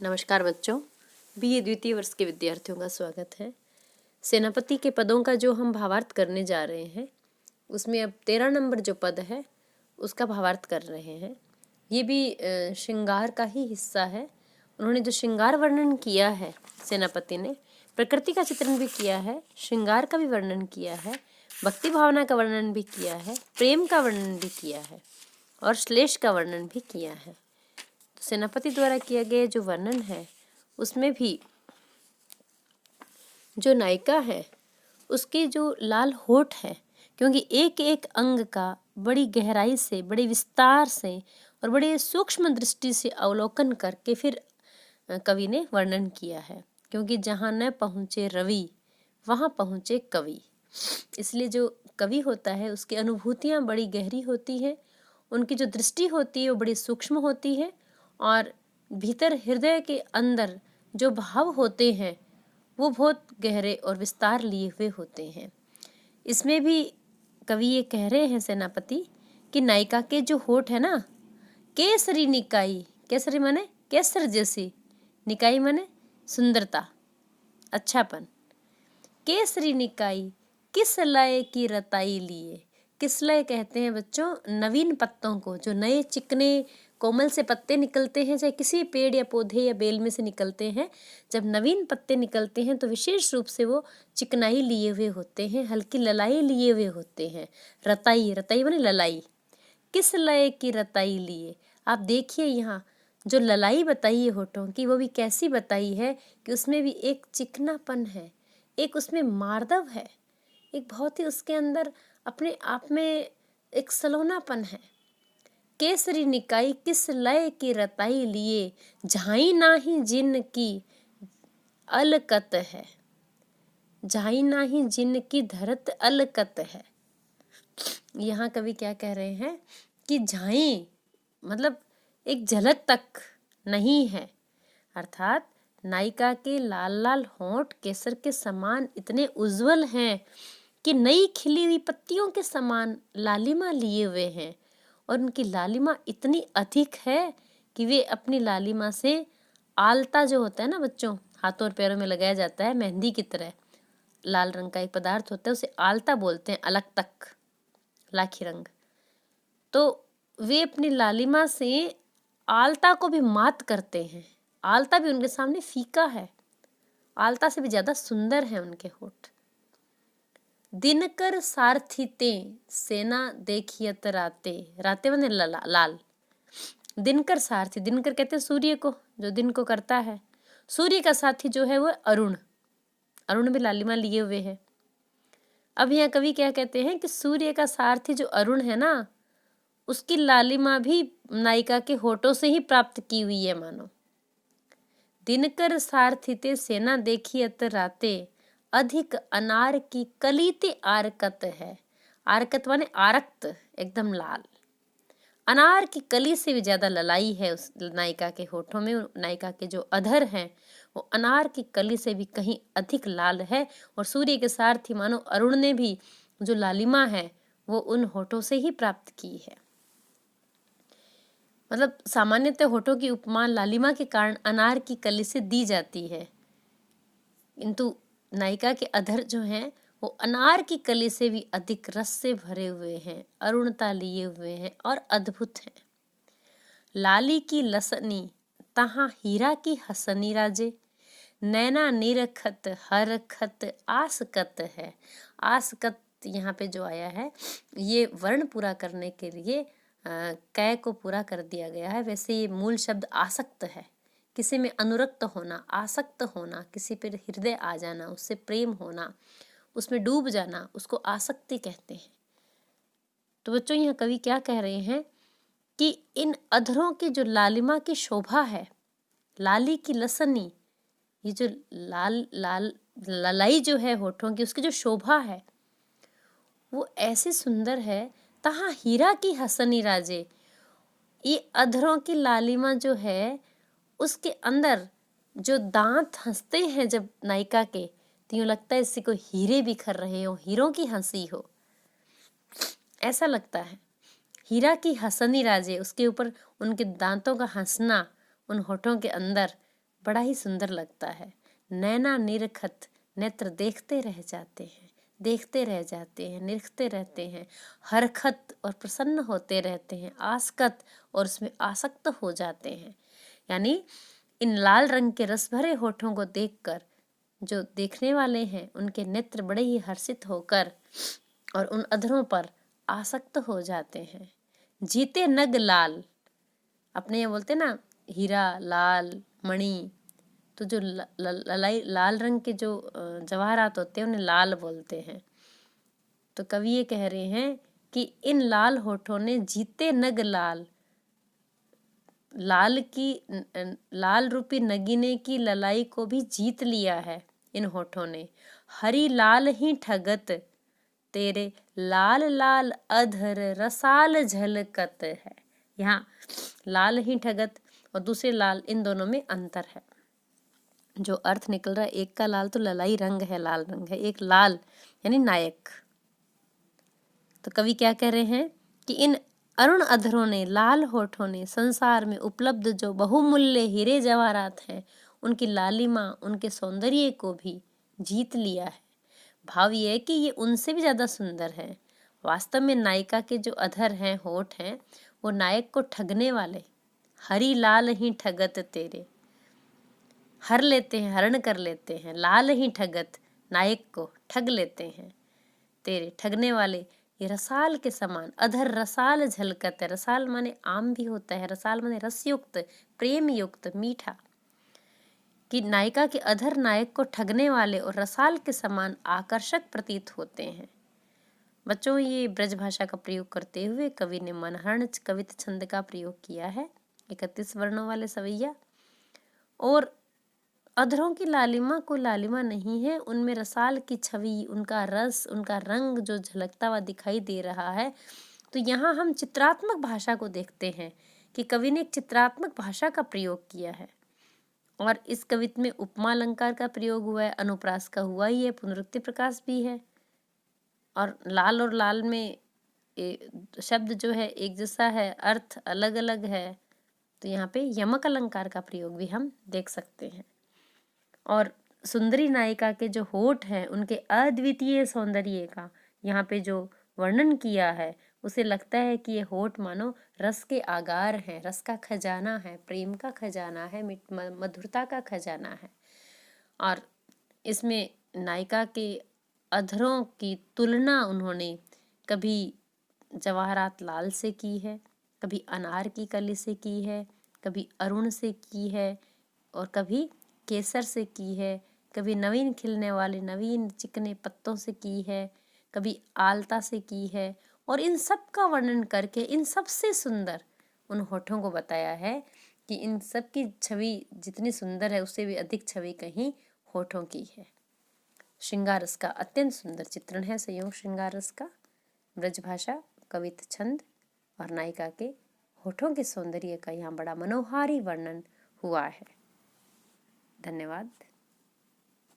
नमस्कार बच्चों, बीए द्वितीय वर्ष के विद्यार्थियों का स्वागत है। सेनापति के पदों का जो हम भावार्थ करने जा रहे हैं उसमें अब 13 नंबर जो पद है उसका भावार्थ कर रहे हैं। ये भी श्रृंगार का ही हिस्सा है। उन्होंने जो श्रृंगार वर्णन किया है, सेनापति ने प्रकृति का चित्रण भी किया है, श्रृंगार का भी वर्णन किया है, भक्ति भावना का वर्णन भी किया है, प्रेम का वर्णन भी किया है और श्लेष का वर्णन भी किया है। सेनापति द्वारा किया गया जो वर्णन है उसमें भी जो नायिका है उसके जो लाल होठ है, क्योंकि एक एक अंग का बड़ी गहराई से, बड़े विस्तार से और बड़े सूक्ष्म दृष्टि से अवलोकन करके फिर कवि ने वर्णन किया है। क्योंकि जहाँ न पहुँचे रवि वहाँ पहुँचे कवि। इसलिए जो कवि होता है उसकी अनुभूतियाँ बड़ी गहरी होती हैं, उनकी जो दृष्टि होती है वो बड़ी सूक्ष्म होती है और भीतर हृदय के अंदर जो भाव होते हैं वो बहुत गहरे और विस्तार लिए हुए होते हैं। इसमें भी कवि ये कह रहे हैं सेनापति कि नायिका के जो होठ है ना, केसरी निकाई, केसरी माने केसर जैसी, निकाई माने सुंदरता, अच्छापन। केसरी निकाई किस लय की रताई लिए। किस लय कहते हैं बच्चों नवीन पत्तों को, जो नए चिकने कोमल से पत्ते निकलते हैं, चाहे किसी पेड़ या पौधे या बेल में से निकलते हैं। जब नवीन पत्ते निकलते हैं तो विशेष रूप से वो चिकनाई लिए हुए होते हैं, हल्की ललाई लिए हुए होते हैं। रताई, रताई माने ललाई। किस लय की रताई लिए। आप देखिए यहाँ जो ललाई बताई है होठों की, वो भी कैसी बताई है कि उसमें भी एक चिकनापन है, एक उसमें मार्दव है, एक बहुत ही उसके अंदर अपने आप में एक सलोनापन है। केसरी निकाई किस लय की रताई लिए, झाई नाही जिन की अलकत है। झाई नाही जिन की धरत अलकत है। यहाँ कवि क्या कह रहे हैं कि झाई मतलब एक झलक तक नहीं है, अर्थात नायिका के लाल लाल होंठ केसर के समान इतने उज्जवल हैं कि नई खिली हुई पत्तियों के समान लालिमा लिए हुए हैं और उनकी लालिमा इतनी अधिक है कि वे अपनी लालिमा से आलता जो होता है ना बच्चों, हाथों और पैरों में लगाया जाता है मेहंदी की तरह, लाल रंग का एक पदार्थ होता है, उसे आलता बोलते हैं, अलग तक लाखी रंग। तो वे अपनी लालिमा से आलता को भी मात करते हैं। आलता भी उनके सामने फीका है, आलता से भी ज्यादा सुंदर है उनके होठ। दिनकर सारथिते सेना देखियत राते, राते माने लाल। दिनकर सारथी, दिनकर कहते हैं सूर्य को, जो दिन को करता है। सूर्य का साथी जो है वो अरुण, अरुण भी लालिमा लिए हुए है। अब यहाँ कवि क्या कहते हैं कि सूर्य का सारथी जो अरुण है ना, उसकी लालिमा भी नायिका के होठों से ही प्राप्त की हुई है मानो। दिनकर सारथिते सेना देखियत राते, अधिक अनार की कलीते आरकत है। आरकत माने आरक्त, एकदम लाल। अनार की कली से भी ज्यादा ललाई है उस नायिका के होठों में। नायिका के जो अधर हैं वो अनार की कली से भी कहीं अधिक लाल है और सूर्य के सारथी मानो अरुण ने भी जो लालिमा है वो उन होठों से ही प्राप्त की है। मतलब सामान्यतः होठों की उपमा लालिमा के कारण अनार की कली से दी जाती है, किंतु नायिका के अधर जो हैं वो अनार की कली से भी अधिक रस से भरे हुए हैं, अरुणता लिए हुए हैं और अद्भुत हैं। लाली की लसनी तहाँ हीरा की हसनी राजे, नैना निरखत हरखत आसकत है। आसकत यहाँ पे जो आया है ये वर्ण पूरा करने के लिए कै को पूरा कर दिया गया है। वैसे ये मूल शब्द आसक्त है, किसी में अनुरक्त होना, आसक्त होना, किसी पर हृदय आ जाना, उससे प्रेम होना, उसमें डूब जाना, उसको आसक्ति कहते हैं। तो बच्चों यहाँ कवि क्या कह रहे हैं कि इन अधरों की जो लालिमा की शोभा है, लाली की लसनी, ये जो लाल लाल ललाई जो है होठों की, उसकी जो शोभा है वो ऐसी सुंदर है। तहाँ हीरा की हसनी राजे, ये अधरों की लालिमा जो है उसके अंदर जो दांत हंसते हैं जब नायिका के, तो यूं लगता है इससे कोई हीरे बिखर रहे हो, हीरों की हंसी हो, ऐसा लगता है। हीरा की हसनी राजे, उसके ऊपर उनके दांतों का हंसना उन होठों के अंदर बड़ा ही सुंदर लगता है। नैना निरखत, नेत्र देखते रह जाते हैं, देखते रह जाते हैं, निरखते रहते हैं, हरखत और प्रसन्न होते रहते हैं, आसकत और उसमें आसक्त हो जाते हैं। यानी इन लाल रंग के रस भरे होठों को देखकर जो देखने वाले हैं उनके नेत्र बड़े ही हर्षित होकर और उन अधरों पर आसक्त हो जाते हैं। जीते नग लाल, अपने ये बोलते ना हीरा लाल मणि, तो जो लाल रंग के जो जवाहरात होते हैं उन्हें लाल बोलते हैं। तो कवि ये कह रहे हैं कि इन लाल होठों ने जीते नग लाल, लाल रूपी नगीने की ललाई को भी जीत लिया है इन होठों ने। हरी लाल ही ठगत तेरे लाल लाल अधर रसाल झलकत है। यहाँ लाल ही ठगत और दूसरे लाल, इन दोनों में अंतर है। जो अर्थ निकल रहा है, एक का लाल तो ललाई रंग है, लाल रंग है, एक लाल यानी नायक। तो कवि क्या कह रहे हैं कि इन अरुण अधरों ने, लाल होठों ने संसार में उपलब्ध जो बहुमूल्य हीरे जवाहरात हैं उनकी लालिमा, उनके सौंदर्य को भी जीत लिया है। भाव ये है कि ये उनसे भी ज्यादा सुंदर है। वास्तव में नायिका के जो अधर हैं, होठ हैं, वो नायक को ठगने वाले, हरी लाल ही ठगत तेरे, हर लेते हैं, हरण कर लेते हैं, लाल ही ठगत, नायक को ठग लेते हैं तेरे, ठगने वाले ये रसाल के समान, अधर रसाल झलकत है। रसाल माने आम भी होता है, रसाल माने रसयुक्त, प्रेम युक्त, मीठा। कि नायिका के अधर नायक को ठगने वाले और रसाल के समान आकर्षक प्रतीत होते हैं। बच्चों, ये ब्रज भाषा का प्रयोग करते हुए कवि ने मनहरण कवित छंद का प्रयोग किया है, 31 वर्णों वाले सवैया। और अधरों की लालिमा कोई लालिमा नहीं है, उनमें रसाल की छवि, उनका रस, उनका रंग जो झलकता हुआ दिखाई दे रहा है। तो यहाँ हम चित्रात्मक भाषा को देखते हैं कि कवि ने एक चित्रात्मक भाषा का प्रयोग किया है। और इस कविता में उपमा अलंकार का प्रयोग हुआ है, अनुप्रास का हुआ ही है, पुनरुक्ति प्रकाश भी है। और लाल में शब्द जो है एक जैसा है, अर्थ अलग अलग है। तो यहाँ पे यमक अलंकार का प्रयोग भी हम देख सकते हैं। और सुंदरी नायिका के जो होठ हैं उनके अद्वितीय सौंदर्य का यहाँ पे जो वर्णन किया है, उसे लगता है कि ये होठ मानो रस के आगार हैं, रस का खजाना है, प्रेम का खजाना है, मधुरता का खजाना है। और इसमें नायिका के अधरों की तुलना उन्होंने कभी जवाहरात लाल से की है, कभी अनार की कली से की है, कभी अरुण से की है, और कभी केसर से की है, कभी नवीन खिलने वाले नवीन चिकने पत्तों से की है, कभी आलता से की है। और इन सब का वर्णन करके इन सबसे सुंदर उन होठों को बताया है कि इन सब की छवि जितनी सुंदर है उससे भी अधिक छवि कहीं होठों की है। श्रृंगार रस का अत्यंत सुंदर चित्रण है संयोग श्रृंगार रस का। ब्रजभाषा, कवित छंद और नायिका के होठों के सौंदर्य का यहाँ बड़ा मनोहारी वर्णन हुआ है। धन्यवाद।